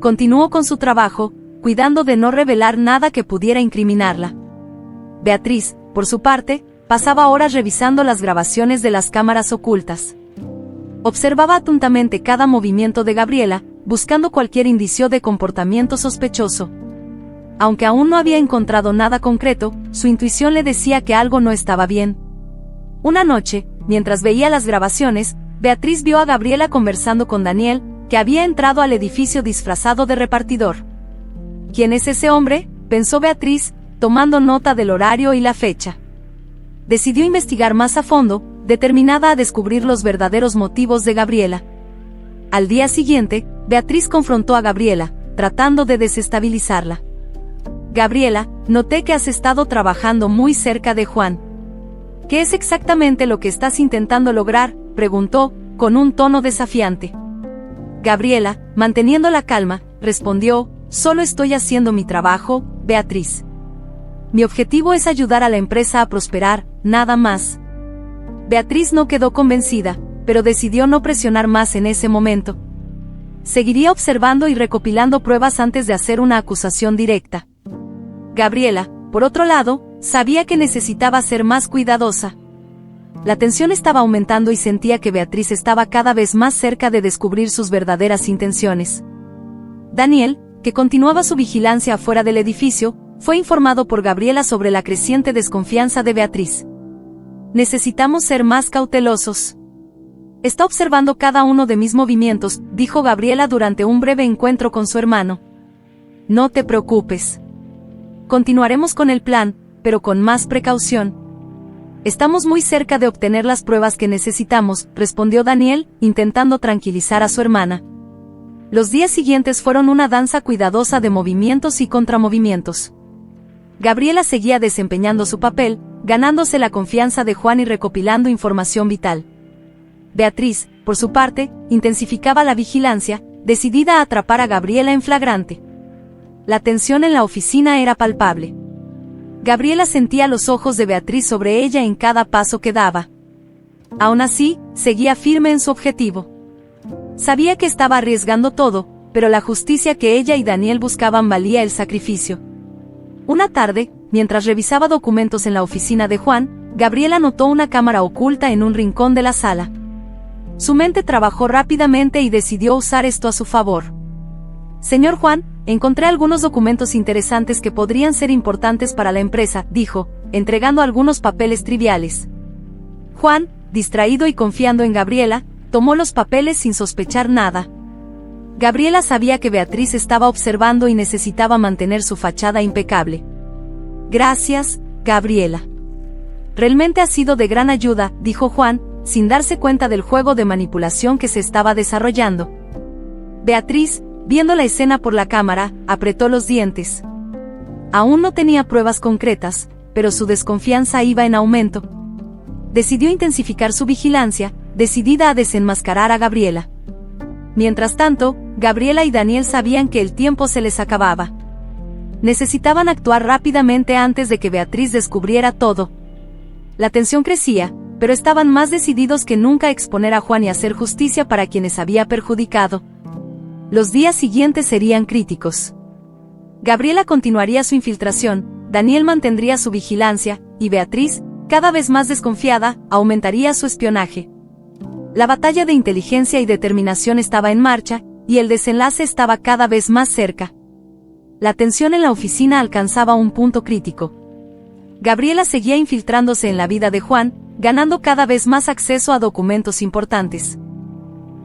Continuó con su trabajo, cuidando de no revelar nada que pudiera incriminarla. Beatriz, por su parte, pasaba horas revisando las grabaciones de las cámaras ocultas. Observaba atentamente cada movimiento de Gabriela, buscando cualquier indicio de comportamiento sospechoso. Aunque aún no había encontrado nada concreto, su intuición le decía que algo no estaba bien. Una noche, mientras veía las grabaciones, Beatriz vio a Gabriela conversando con Daniel, que había entrado al edificio disfrazado de repartidor. ¿Quién es ese hombre?, pensó Beatriz, tomando nota del horario y la fecha. Decidió investigar más a fondo, determinada a descubrir los verdaderos motivos de Gabriela. Al día siguiente, Beatriz confrontó a Gabriela, tratando de desestabilizarla. Gabriela, noté que has estado trabajando muy cerca de Juan. ¿Qué es exactamente lo que estás intentando lograr?, preguntó, con un tono desafiante. Gabriela, manteniendo la calma, respondió, solo estoy haciendo mi trabajo, Beatriz. Mi objetivo es ayudar a la empresa a prosperar, nada más. Beatriz no quedó convencida, pero decidió no presionar más en ese momento. Seguiría observando y recopilando pruebas antes de hacer una acusación directa. Gabriela, por otro lado, sabía que necesitaba ser más cuidadosa. La tensión estaba aumentando y sentía que Beatriz estaba cada vez más cerca de descubrir sus verdaderas intenciones. Daniel, que continuaba su vigilancia afuera del edificio, fue informado por Gabriela sobre la creciente desconfianza de Beatriz. Necesitamos ser más cautelosos. Está observando cada uno de mis movimientos, dijo Gabriela durante un breve encuentro con su hermano. No te preocupes. Continuaremos con el plan, pero con más precaución. Estamos muy cerca de obtener las pruebas que necesitamos, respondió Daniel, intentando tranquilizar a su hermana. Los días siguientes fueron una danza cuidadosa de movimientos y contramovimientos. Gabriela seguía desempeñando su papel, ganándose la confianza de Juan y recopilando información vital. Beatriz, por su parte, intensificaba la vigilancia, decidida a atrapar a Gabriela en flagrante. La tensión en la oficina era palpable. Gabriela sentía los ojos de Beatriz sobre ella en cada paso que daba. Aún así, seguía firme en su objetivo. Sabía que estaba arriesgando todo, pero la justicia que ella y Daniel buscaban valía el sacrificio. Una tarde, mientras revisaba documentos en la oficina de Juan, Gabriela notó una cámara oculta en un rincón de la sala. Su mente trabajó rápidamente y decidió usar esto a su favor. Señor Juan, encontré algunos documentos interesantes que podrían ser importantes para la empresa, dijo, entregando algunos papeles triviales. Juan, distraído y confiando en Gabriela, tomó los papeles sin sospechar nada. Gabriela sabía que Beatriz estaba observando y necesitaba mantener su fachada impecable. Gracias, Gabriela. Realmente ha sido de gran ayuda, dijo Juan, sin darse cuenta del juego de manipulación que se estaba desarrollando. Beatriz, viendo la escena por la cámara, apretó los dientes. Aún no tenía pruebas concretas, pero su desconfianza iba en aumento. Decidió intensificar su vigilancia, decidida a desenmascarar a Gabriela. Mientras tanto, Gabriela y Daniel sabían que el tiempo se les acababa. Necesitaban actuar rápidamente antes de que Beatriz descubriera todo. La tensión crecía, pero estaban más decididos que nunca a exponer a Juan y hacer justicia para quienes había perjudicado. Los días siguientes serían críticos. Gabriela continuaría su infiltración, Daniel mantendría su vigilancia, y Beatriz, Cada vez más desconfiada, aumentaría su espionaje. La batalla de inteligencia y determinación estaba en marcha, y el desenlace estaba cada vez más cerca. La tensión en la oficina alcanzaba un punto crítico. Gabriela seguía infiltrándose en la vida de Juan, ganando cada vez más acceso a documentos importantes.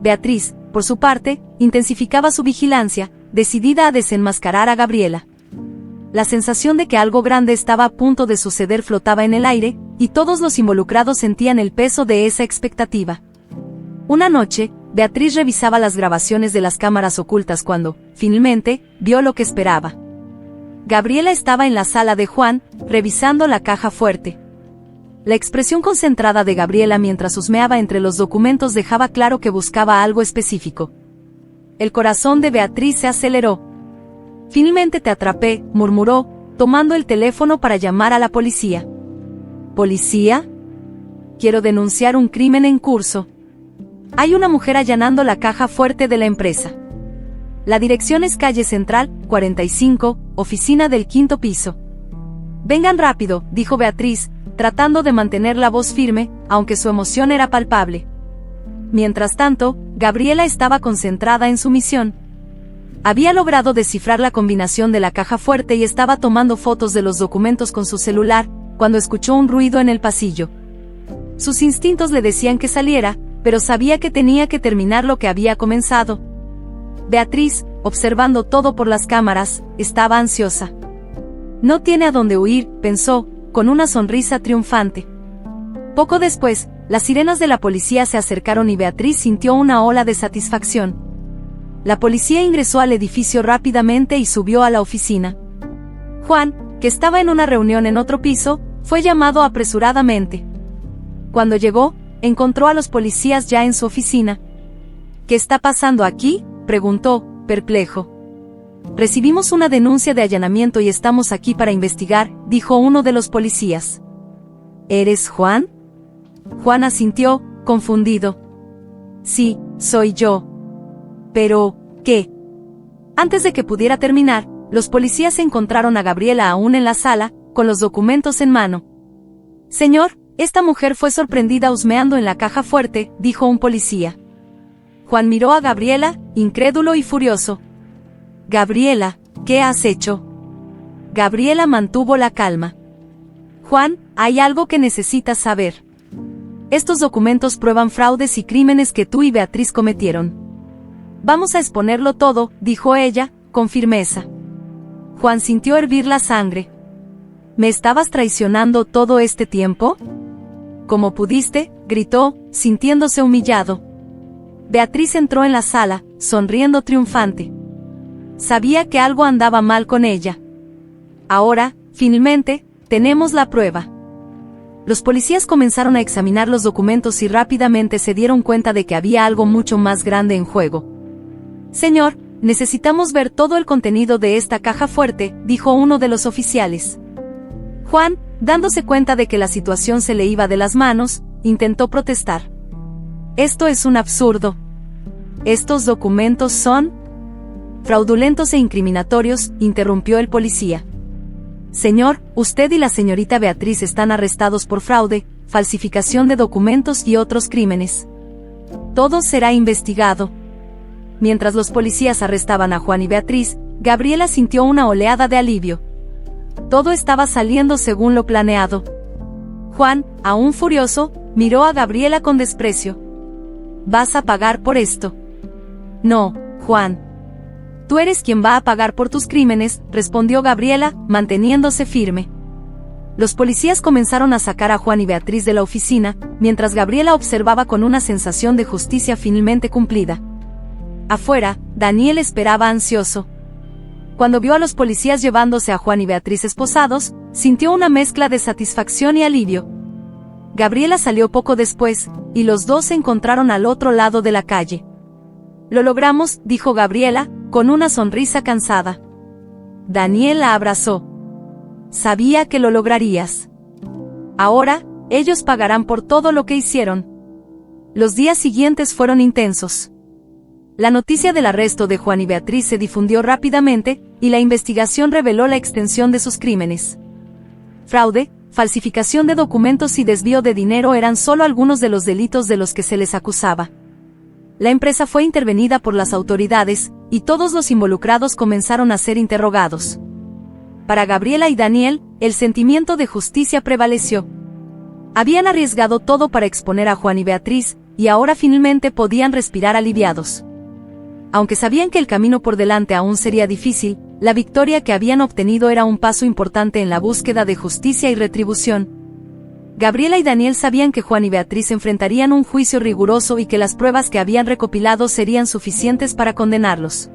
Beatriz, por su parte, intensificaba su vigilancia, decidida a desenmascarar a Gabriela. La sensación de que algo grande estaba a punto de suceder flotaba en el aire, y todos los involucrados sentían el peso de esa expectativa. Una noche, Beatriz revisaba las grabaciones de las cámaras ocultas cuando, finalmente, vio lo que esperaba. Gabriela estaba en la sala de Juan, revisando la caja fuerte. La expresión concentrada de Gabriela mientras husmeaba entre los documentos dejaba claro que buscaba algo específico. El corazón de Beatriz se aceleró. «Finalmente te atrapé», murmuró, tomando el teléfono para llamar a la policía. «¿Policía? Quiero denunciar un crimen en curso. Hay una mujer allanando la caja fuerte de la empresa. La dirección es calle Central, 45, oficina del 5º piso». «Vengan rápido», dijo Beatriz, tratando de mantener la voz firme, aunque su emoción era palpable. Mientras tanto, Gabriela estaba concentrada en su misión. Había logrado descifrar la combinación de la caja fuerte y estaba tomando fotos de los documentos con su celular, cuando escuchó un ruido en el pasillo. Sus instintos le decían que saliera, pero sabía que tenía que terminar lo que había comenzado. Beatriz, observando todo por las cámaras, estaba ansiosa. «No tiene a dónde huir», pensó, con una sonrisa triunfante. Poco después, las sirenas de la policía se acercaron y Beatriz sintió una ola de satisfacción. La policía ingresó al edificio rápidamente y subió a la oficina. Juan, que estaba en una reunión en otro piso, fue llamado apresuradamente. Cuando llegó, encontró a los policías ya en su oficina. «¿Qué está pasando aquí?», preguntó, perplejo. «Recibimos una denuncia de allanamiento y estamos aquí para investigar», dijo uno de los policías. «¿Eres Juan?». Juan asintió, confundido. «Sí, soy yo». «¿Pero qué?». Antes de que pudiera terminar, los policías encontraron a Gabriela aún en la sala, con los documentos en mano. «Señor, esta mujer fue sorprendida husmeando en la caja fuerte», dijo un policía. Juan miró a Gabriela, incrédulo y furioso. «Gabriela, ¿qué has hecho?». Gabriela mantuvo la calma. «Juan, hay algo que necesitas saber. Estos documentos prueban fraudes y crímenes que tú y Beatriz cometieron. Vamos a exponerlo todo», dijo ella, con firmeza. Juan sintió hervir la sangre. «¿Me estabas traicionando todo este tiempo?». «¿Cómo pudiste?», gritó, sintiéndose humillado. Beatriz entró en la sala, sonriendo triunfante. Sabía que algo andaba mal con ella. «Ahora, finalmente, tenemos la prueba». Los policías comenzaron a examinar los documentos y rápidamente se dieron cuenta de que había algo mucho más grande en juego. «Señor, necesitamos ver todo el contenido de esta caja fuerte», dijo uno de los oficiales. Juan, dándose cuenta de que la situación se le iba de las manos, intentó protestar. «Esto es un absurdo. Estos documentos son fraudulentos e incriminatorios», interrumpió el policía. «Señor, usted y la señorita Beatriz están arrestados por fraude, falsificación de documentos y otros crímenes. Todo será investigado». Mientras los policías arrestaban a Juan y Beatriz, Gabriela sintió una oleada de alivio. Todo estaba saliendo según lo planeado. Juan, aún furioso, miró a Gabriela con desprecio. «¿Vas a pagar por esto?». «No, Juan. Tú eres quien va a pagar por tus crímenes», respondió Gabriela, manteniéndose firme. Los policías comenzaron a sacar a Juan y Beatriz de la oficina, mientras Gabriela observaba con una sensación de justicia finalmente cumplida. Afuera, Daniel esperaba ansioso. Cuando vio a los policías llevándose a Juan y Beatriz esposados, sintió una mezcla de satisfacción y alivio. Gabriela salió poco después, y los dos se encontraron al otro lado de la calle. «Lo logramos», dijo Gabriela, con una sonrisa cansada. Daniel la abrazó. «Sabía que lo lograrías. Ahora, ellos pagarán por todo lo que hicieron». Los días siguientes fueron intensos. La noticia del arresto de Juan y Beatriz se difundió rápidamente, y la investigación reveló la extensión de sus crímenes. Fraude, falsificación de documentos y desvío de dinero eran solo algunos de los delitos de los que se les acusaba. La empresa fue intervenida por las autoridades, y todos los involucrados comenzaron a ser interrogados. Para Gabriela y Daniel, el sentimiento de justicia prevaleció. Habían arriesgado todo para exponer a Juan y Beatriz, y ahora finalmente podían respirar aliviados. Aunque sabían que el camino por delante aún sería difícil, la victoria que habían obtenido era un paso importante en la búsqueda de justicia y retribución. Gabriela y Daniel sabían que Juan y Beatriz enfrentarían un juicio riguroso y que las pruebas que habían recopilado serían suficientes para condenarlos.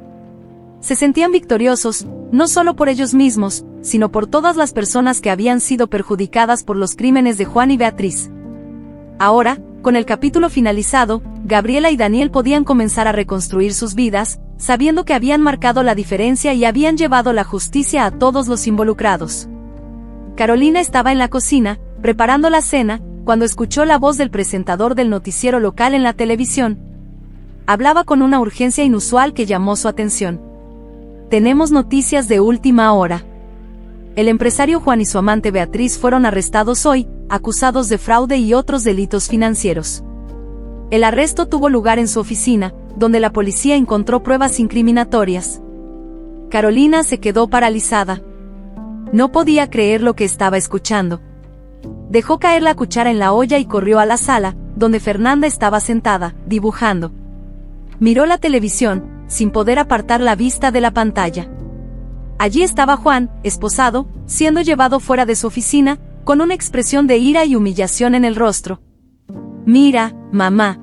Se sentían victoriosos, no solo por ellos mismos, sino por todas las personas que habían sido perjudicadas por los crímenes de Juan y Beatriz. Ahora, con el capítulo finalizado, Gabriela y Daniel podían comenzar a reconstruir sus vidas, sabiendo que habían marcado la diferencia y habían llevado la justicia a todos los involucrados. Carolina estaba en la cocina, preparando la cena, cuando escuchó la voz del presentador del noticiero local en la televisión. Hablaba con una urgencia inusual que llamó su atención. Tenemos noticias de última hora. El empresario Juan y su amante Beatriz fueron arrestados hoy, acusados de fraude y otros delitos financieros. El arresto tuvo lugar en su oficina, donde la policía encontró pruebas incriminatorias. Carolina se quedó paralizada. No podía creer lo que estaba escuchando. Dejó caer la cuchara en la olla y corrió a la sala, donde Fernanda estaba sentada, dibujando. Miró la televisión, sin poder apartar la vista de la pantalla. Allí estaba Juan, esposado, siendo llevado fuera de su oficina, con una expresión de ira y humillación en el rostro. «Mira, mamá.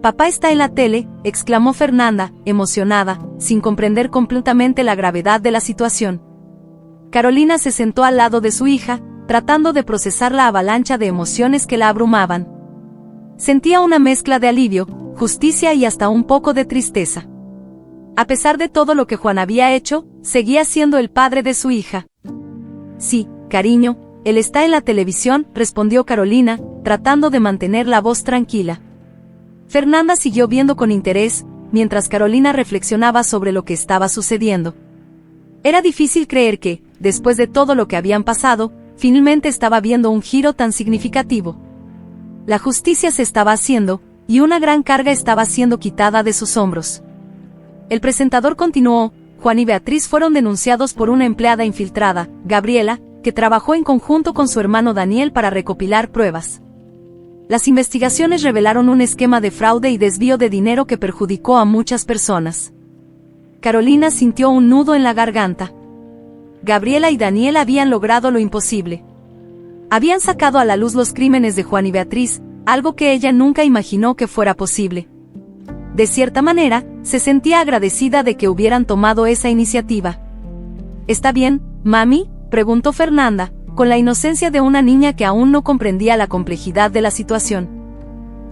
Papá está en la tele», exclamó Fernanda, emocionada, sin comprender completamente la gravedad de la situación. Carolina se sentó al lado de su hija, tratando de procesar la avalancha de emociones que la abrumaban. Sentía una mezcla de alivio, justicia y hasta un poco de tristeza. A pesar de todo lo que Juan había hecho, seguía siendo el padre de su hija. «Sí, cariño, él está en la televisión», respondió Carolina, tratando de mantener la voz tranquila. Fernanda siguió viendo con interés, mientras Carolina reflexionaba sobre lo que estaba sucediendo. Era difícil creer que, después de todo lo que habían pasado, finalmente estaba viendo un giro tan significativo. La justicia se estaba haciendo, y una gran carga estaba siendo quitada de sus hombros. El presentador continuó: Juan y Beatriz fueron denunciados por una empleada infiltrada, Gabriela, que trabajó en conjunto con su hermano Daniel para recopilar pruebas. Las investigaciones revelaron un esquema de fraude y desvío de dinero que perjudicó a muchas personas. Carolina sintió un nudo en la garganta. Gabriela y Daniel habían logrado lo imposible. Habían sacado a la luz los crímenes de Juan y Beatriz, algo que ella nunca imaginó que fuera posible. De cierta manera, se sentía agradecida de que hubieran tomado esa iniciativa. «¿Está bien, mami?», preguntó Fernanda, con la inocencia de una niña que aún no comprendía la complejidad de la situación.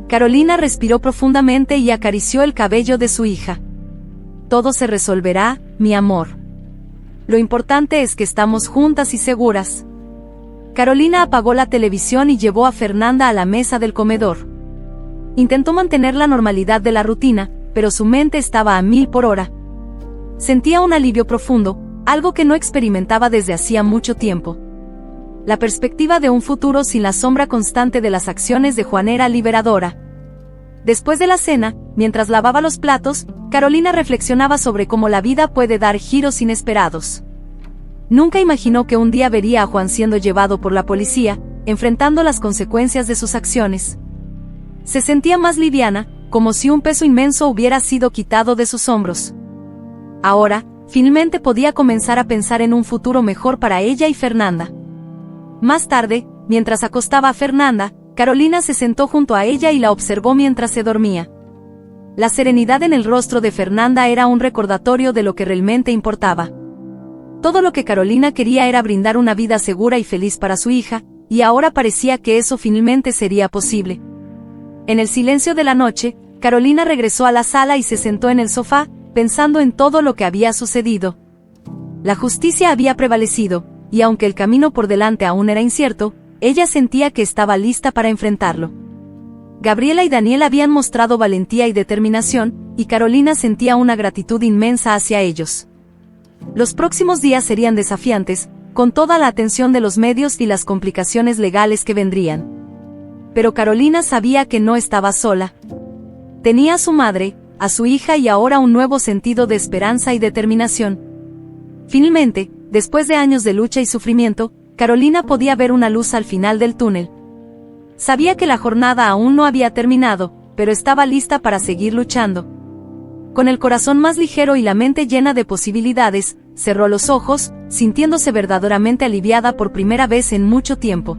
Carolina respiró profundamente y acarició el cabello de su hija. «Todo se resolverá, mi amor. Lo importante es que estamos juntas y seguras». Carolina apagó la televisión y llevó a Fernanda a la mesa del comedor. Intentó mantener la normalidad de la rutina, pero su mente estaba a 1000 por hora. Sentía un alivio profundo, algo que no experimentaba desde hacía mucho tiempo. La perspectiva de un futuro sin la sombra constante de las acciones de Juan era liberadora. Después de la cena, mientras lavaba los platos, Carolina reflexionaba sobre cómo la vida puede dar giros inesperados. Nunca imaginó que un día vería a Juan siendo llevado por la policía, enfrentando las consecuencias de sus acciones. Se sentía más liviana, como si un peso inmenso hubiera sido quitado de sus hombros. Ahora, finalmente podía comenzar a pensar en un futuro mejor para ella y Fernanda. Más tarde, mientras acostaba a Fernanda, Carolina se sentó junto a ella y la observó mientras se dormía. La serenidad en el rostro de Fernanda era un recordatorio de lo que realmente importaba. Todo lo que Carolina quería era brindar una vida segura y feliz para su hija, y ahora parecía que eso finalmente sería posible. En el silencio de la noche, Carolina regresó a la sala y se sentó en el sofá, pensando en todo lo que había sucedido. La justicia había prevalecido, y aunque el camino por delante aún era incierto, ella sentía que estaba lista para enfrentarlo. Gabriela y Daniel habían mostrado valentía y determinación, y Carolina sentía una gratitud inmensa hacia ellos. Los próximos días serían desafiantes, con toda la atención de los medios y las complicaciones legales que vendrían. Pero Carolina sabía que no estaba sola. Tenía a su madre, a su hija y ahora un nuevo sentido de esperanza y determinación. Finalmente, después de años de lucha y sufrimiento, Carolina podía ver una luz al final del túnel. Sabía que la jornada aún no había terminado, pero estaba lista para seguir luchando. Con el corazón más ligero y la mente llena de posibilidades, cerró los ojos, sintiéndose verdaderamente aliviada por primera vez en mucho tiempo.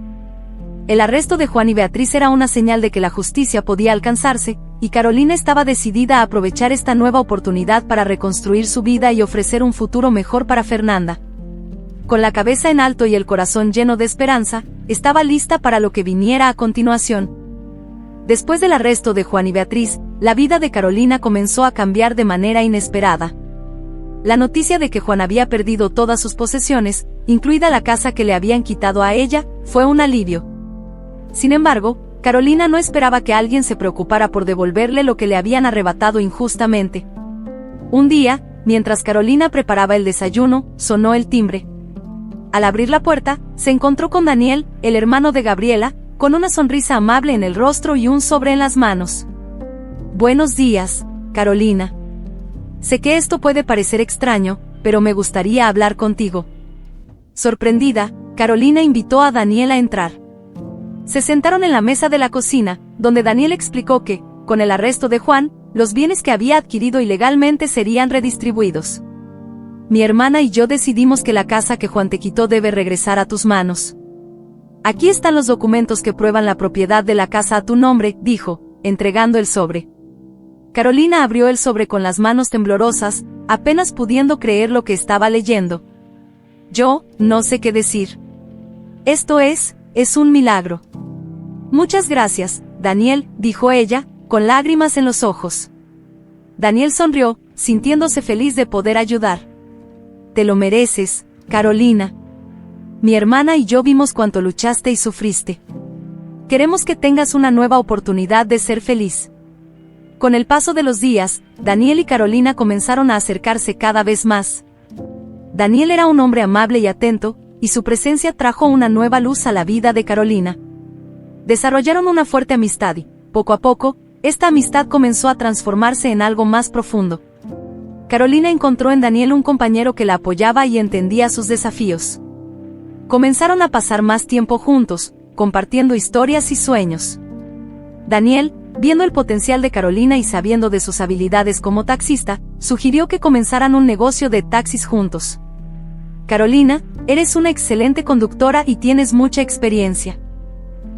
El arresto de Juan y Beatriz era una señal de que la justicia podía alcanzarse, y Carolina estaba decidida a aprovechar esta nueva oportunidad para reconstruir su vida y ofrecer un futuro mejor para Fernanda. Con la cabeza en alto y el corazón lleno de esperanza, estaba lista para lo que viniera a continuación. Después del arresto de Juan y Beatriz, la vida de Carolina comenzó a cambiar de manera inesperada. La noticia de que Juan había perdido todas sus posesiones, incluida la casa que le habían quitado a ella, fue un alivio. Sin embargo, Carolina no esperaba que alguien se preocupara por devolverle lo que le habían arrebatado injustamente. Un día, mientras Carolina preparaba el desayuno, sonó el timbre. Al abrir la puerta, se encontró con Daniel, el hermano de Gabriela, con una sonrisa amable en el rostro y un sobre en las manos. «Buenos días, Carolina. Sé que esto puede parecer extraño, pero me gustaría hablar contigo». Sorprendida, Carolina invitó a Daniel a entrar. Se sentaron en la mesa de la cocina, donde Daniel explicó que, con el arresto de Juan, los bienes que había adquirido ilegalmente serían redistribuidos. «Mi hermana y yo decidimos que la casa que Juan te quitó debe regresar a tus manos. Aquí están los documentos que prueban la propiedad de la casa a tu nombre», dijo, entregando el sobre. Carolina abrió el sobre con las manos temblorosas, apenas pudiendo creer lo que estaba leyendo. «Yo, no sé qué decir. Esto es un milagro». «Muchas gracias, Daniel», dijo ella, con lágrimas en los ojos. Daniel sonrió, sintiéndose feliz de poder ayudar. «Te lo mereces, Carolina. Mi hermana y yo vimos cuánto luchaste y sufriste. Queremos que tengas una nueva oportunidad de ser feliz». Con el paso de los días, Daniel y Carolina comenzaron a acercarse cada vez más. Daniel era un hombre amable y atento, y su presencia trajo una nueva luz a la vida de Carolina. Desarrollaron una fuerte amistad y, poco a poco, esta amistad comenzó a transformarse en algo más profundo. Carolina encontró en Daniel un compañero que la apoyaba y entendía sus desafíos. Comenzaron a pasar más tiempo juntos, compartiendo historias y sueños. Daniel, viendo el potencial de Carolina y sabiendo de sus habilidades como taxista, sugirió que comenzaran un negocio de taxis juntos. «Carolina, eres una excelente conductora y tienes mucha experiencia.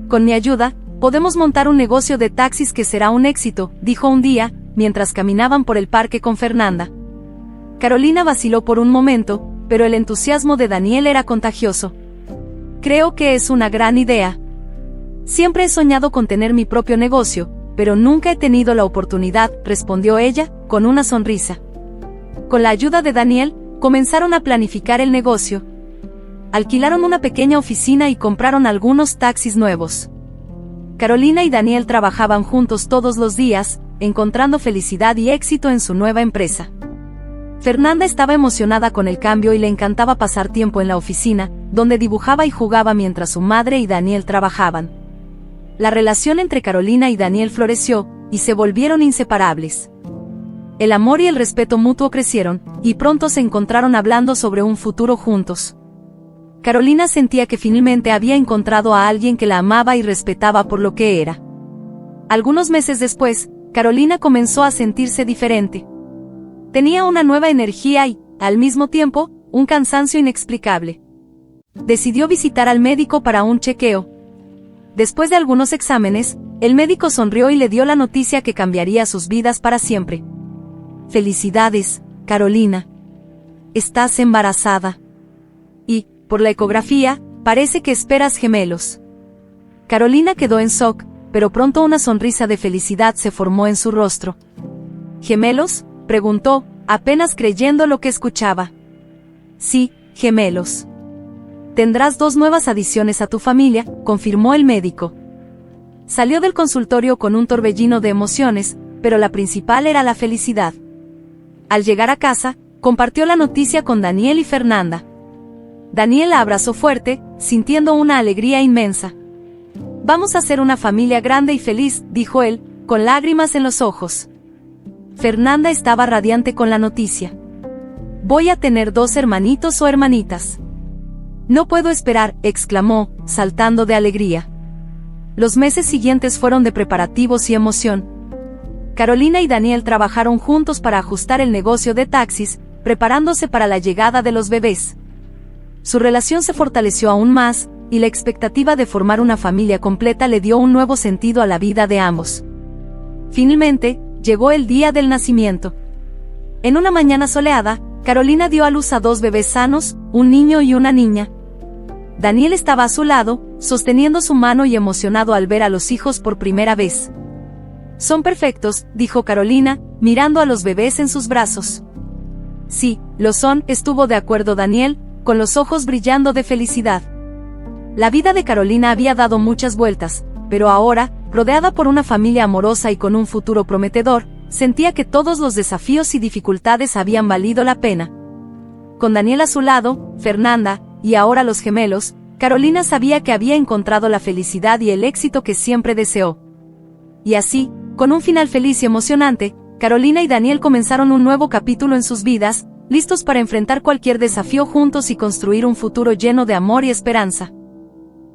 Con mi ayuda, podemos montar un negocio de taxis que será un éxito», dijo un día, mientras caminaban por el parque con Fernanda. Carolina vaciló por un momento, pero el entusiasmo de Daniel era contagioso. «Creo que es una gran idea. Siempre he soñado con tener mi propio negocio, pero nunca he tenido la oportunidad», respondió ella, con una sonrisa. Con la ayuda de Daniel, comenzaron a planificar el negocio. Alquilaron una pequeña oficina y compraron algunos taxis nuevos. Carolina y Daniel trabajaban juntos todos los días, encontrando felicidad y éxito en su nueva empresa. Fernanda estaba emocionada con el cambio y le encantaba pasar tiempo en la oficina, donde dibujaba y jugaba mientras su madre y Daniel trabajaban. La relación entre Carolina y Daniel floreció, y se volvieron inseparables. El amor y el respeto mutuo crecieron, y pronto se encontraron hablando sobre un futuro juntos. Carolina sentía que finalmente había encontrado a alguien que la amaba y respetaba por lo que era. Algunos meses después, Carolina comenzó a sentirse diferente. Tenía una nueva energía y, al mismo tiempo, un cansancio inexplicable. Decidió visitar al médico para un chequeo. Después de algunos exámenes, el médico sonrió y le dio la noticia que cambiaría sus vidas para siempre. «Felicidades, Carolina. Estás embarazada. Y, por la ecografía, parece que esperas gemelos». Carolina quedó en shock, pero pronto una sonrisa de felicidad se formó en su rostro. «¿Gemelos?», preguntó, apenas creyendo lo que escuchaba. «Sí, gemelos. Tendrás 2 nuevas adiciones a tu familia», confirmó el médico. Salió del consultorio con un torbellino de emociones, pero la principal era la felicidad. Al llegar a casa, compartió la noticia con Daniel y Fernanda. Daniel la abrazó fuerte, sintiendo una alegría inmensa. «Vamos a ser una familia grande y feliz», dijo él, con lágrimas en los ojos. Fernanda estaba radiante con la noticia. «Voy a tener 2 hermanitos o hermanitas». «No puedo esperar», exclamó, saltando de alegría. Los meses siguientes fueron de preparativos y emoción. Carolina y Daniel trabajaron juntos para ajustar el negocio de taxis, preparándose para la llegada de los bebés. Su relación se fortaleció aún más, y la expectativa de formar una familia completa le dio un nuevo sentido a la vida de ambos. Finalmente, llegó el día del nacimiento. En una mañana soleada, Carolina dio a luz a 2 bebés sanos, un niño y una niña. Daniel estaba a su lado, sosteniendo su mano y emocionado al ver a los hijos por primera vez. «Son perfectos», dijo Carolina, mirando a los bebés en sus brazos. «Sí, lo son», estuvo de acuerdo Daniel, con los ojos brillando de felicidad. La vida de Carolina había dado muchas vueltas, pero ahora, rodeada por una familia amorosa y con un futuro prometedor, sentía que todos los desafíos y dificultades habían valido la pena. Con Daniel a su lado, Fernanda, y ahora los gemelos, Carolina sabía que había encontrado la felicidad y el éxito que siempre deseó. Y así, con un final feliz y emocionante, Carolina y Daniel comenzaron un nuevo capítulo en sus vidas, listos para enfrentar cualquier desafío juntos y construir un futuro lleno de amor y esperanza.